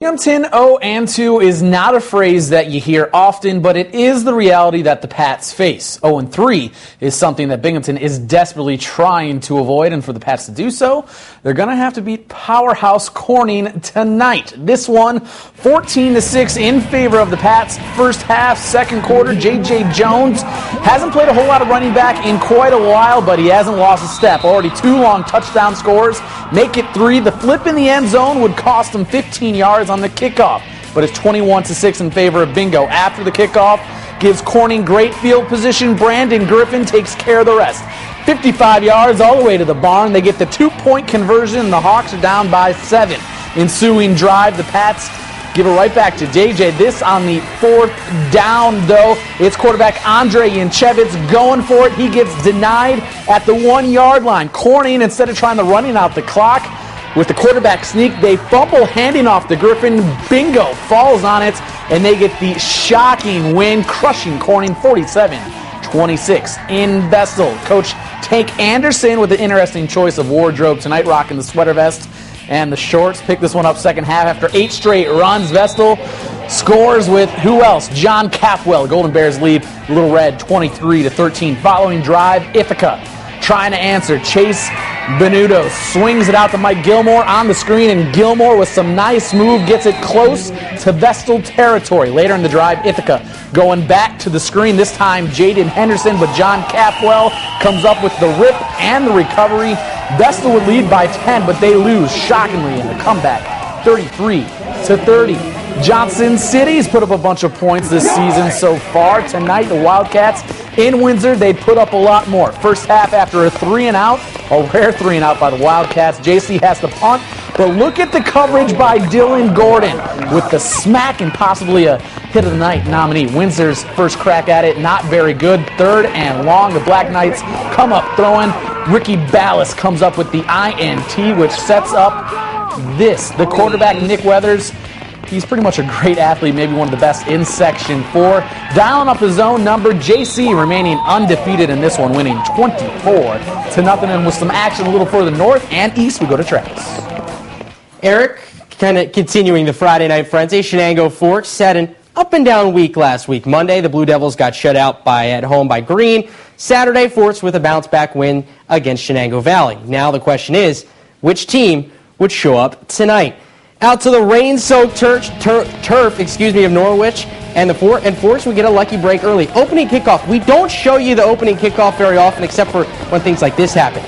Binghamton 0-2 is not a phrase that you hear often, but it is the reality that the Pats face. 0-3 is something that Binghamton is desperately trying to avoid, and for the Pats to do so, they're going to have to beat powerhouse Corning tonight. This one, 14-6 in favor of the Pats. First half, second quarter, J.J. Jones hasn't played a whole lot of running back in quite a while, but he hasn't lost a step. Already 2 long touchdown scores, make it 3. The flip in the end zone would cost him 15 yards on the kickoff, but it's 21-6 in favor of Bingo. After the kickoff, gives Corning great field position. Brandon Griffin takes care of the rest. 55 yards all the way to the barn. They get the 2-point conversion. The Hawks are down by 7. Ensuing drive, the Pats give it right back to JJ. This on the 4th down, though. It's quarterback Andre Yanchevitz going for it. He gets denied at the 1-yard line. Corning, instead of trying to running out the clock, with the quarterback sneak, they fumble, handing off to Griffin. Bingo falls on it, and they get the shocking win, crushing Corning 47-26 in Vestal. Coach Tank Anderson with an interesting choice of wardrobe tonight, rocking the sweater vest and the shorts. Picked this one up second half after 8 straight runs. Vestal scores with who else? John Capwell. Golden Bears lead Little Red 23-13. Following drive, Ithaca trying to answer. Chase Benudo swings it out to Mike Gilmore on the screen, and Gilmore with some nice move gets it close to Vestal territory. Later in the drive, Ithaca going back to the screen. This time Jaden Henderson, but John Capwell comes up with the rip and the recovery. Vestal would lead by 10, but they lose shockingly in the comeback, 33-30. Johnson City's put up a bunch of points this season so far. Tonight, the Wildcats in Windsor, they put up a lot more. First half, after a 3-and-out, a rare 3-and-out by the Wildcats, JC has to punt, but look at the coverage by Dylan Gordon with the smack and possibly a hit of the night nominee. Windsor's first crack at it, not very good. 3rd and long. The Black Knights come up throwing. Ricky Ballas comes up with the INT, which sets up this. The quarterback, Nick Weathers, he's pretty much a great athlete, maybe one of the best in Section 4. Dialing up his own number, JC remaining undefeated in this one, winning 24-0. And with some action a little further north and east, we go to Travis. Eric, kind of continuing the Friday night frenzy, Shenango Forks had an up-and-down week last week. Monday, the Blue Devils got shut out at home by Green. Saturday, Forks with a bounce-back win against Shenango Valley. Now the question is, which team would show up tonight? Out to the rain-soaked turf of Norwich, and Forks would get a lucky break early. Opening kickoff. We don't show you the opening kickoff very often, except for when things like this happen.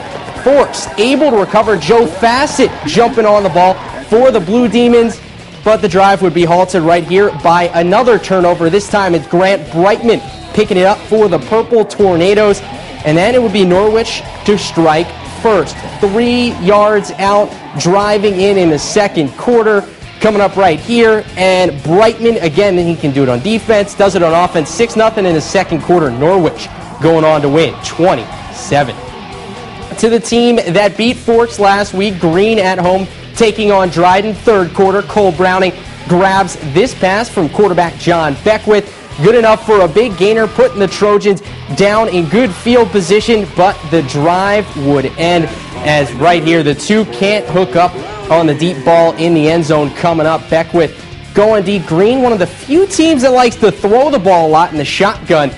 Forks able to recover. Joe Fassett jumping on the ball for the Blue Demons, but the drive would be halted right here by another turnover. This time it's Grant Brightman picking it up for the Purple Tornadoes, and then it would be Norwich to strike first. 3 yards out, driving in the second quarter, coming up right here, and Brightman, again, he can do it on defense, does it on offense. 6-0 in the second quarter. Norwich going on to win 27. To the team that beat Forks last week, Green at home taking on Dryden. Third quarter, Cole Browning grabs this pass from quarterback John Beckwith. Good enough for a big gainer, putting the Trojans down in good field position, but the drive would end as right here, the 2 can't hook up on the deep ball in the end zone coming up. Beckwith going deep. Green, one of the few teams that likes to throw the ball a lot in the shotgun,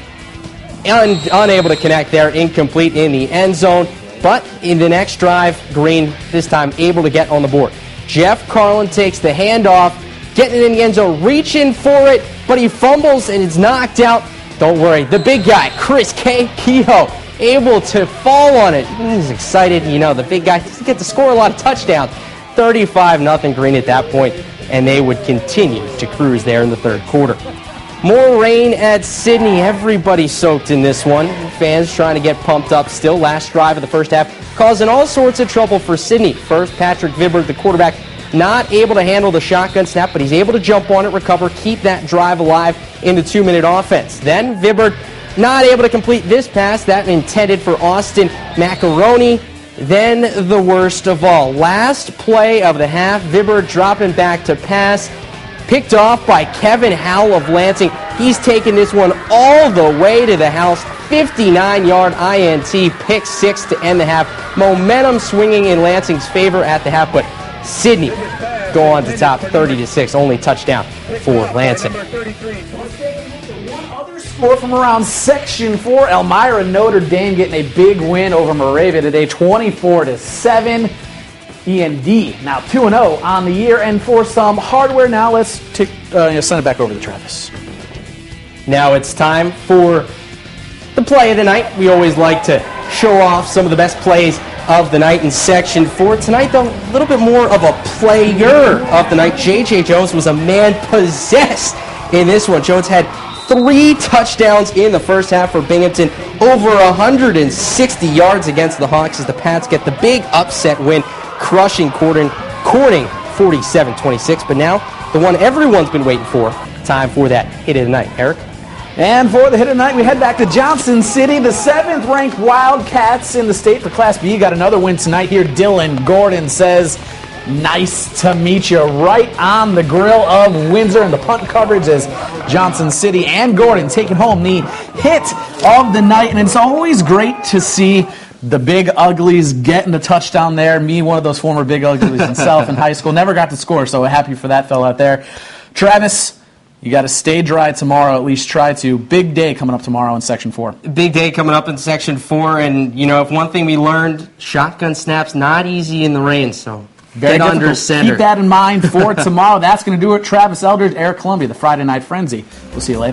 unable to connect there, incomplete in the end zone. But in the next drive, Green this time able to get on the board. Jeff Carlin takes the handoff, getting it in the end zone, reaching for it, but he fumbles and it's knocked out. Don't worry, the big guy, Chris Kehoe, able to fall on it. He's excited, the big guy doesn't get to score a lot of touchdowns. 35-0 Green at that point, and they would continue to cruise there in the third quarter. More rain at Sydney. Everybody soaked in this one. Fans trying to get pumped up still. Last drive of the first half, causing all sorts of trouble for Sydney. First, Patrick Vibbert, the quarterback, not able to handle the shotgun snap, but he's able to jump on it, recover, keep that drive alive in the 2-minute offense. Then Vibbert not able to complete this pass, that intended for Austin Macaroni. Then the worst of all. Last play of the half, Vibbert dropping back to pass. Picked off by Kevin Howell of Lansing. He's taken this one all the way to the house. 59-yard INT, pick 6 to end the half. Momentum swinging in Lansing's favor at the half, but Sydney go on to top 30-6. Only touchdown for Lansing. One other score from around Section 4, Elmira Notre Dame getting a big win over Moravia today, 24-7. E&D now 2-0 on the year. And for some hardware now, let's send it back over to Travis. Now it's time for the play of the night. We always like to show off some of the best plays of the night in Section 4. Tonight, though, a little bit more of a player of the night. J.J. Jones was a man possessed in this one. Jones had 3 touchdowns in the first half for Binghamton, over 160 yards against the Hawks as the Pats get the big upset win, crushing Corning 47-26. But now, the one everyone's been waiting for, time for that hit of the night. Eric? And for the hit of the night, we head back to Johnson City. The 7th-ranked Wildcats in the state for Class B got another win tonight here. Dylan Gordon says, nice to meet you, right on the grill of Windsor, and the punt coverage as Johnson City and Gordon taking home the hit of the night. And it's always great to see the Big Uglies getting the touchdown there. Me, one of those former Big Uglies myself in high school, never got to score, so happy for that fellow out there. Travis, you got to stay dry tomorrow, at least try to. Big day coming up tomorrow in Section 4. Big day coming up in Section 4, and, you know, if one thing we learned, shotgun snaps not easy in the rain, so Very get under difficult. center. Keep that in mind for tomorrow. That's going to do it. Travis Eldridge, Eric Columbia, the Friday Night Frenzy. We'll see you later.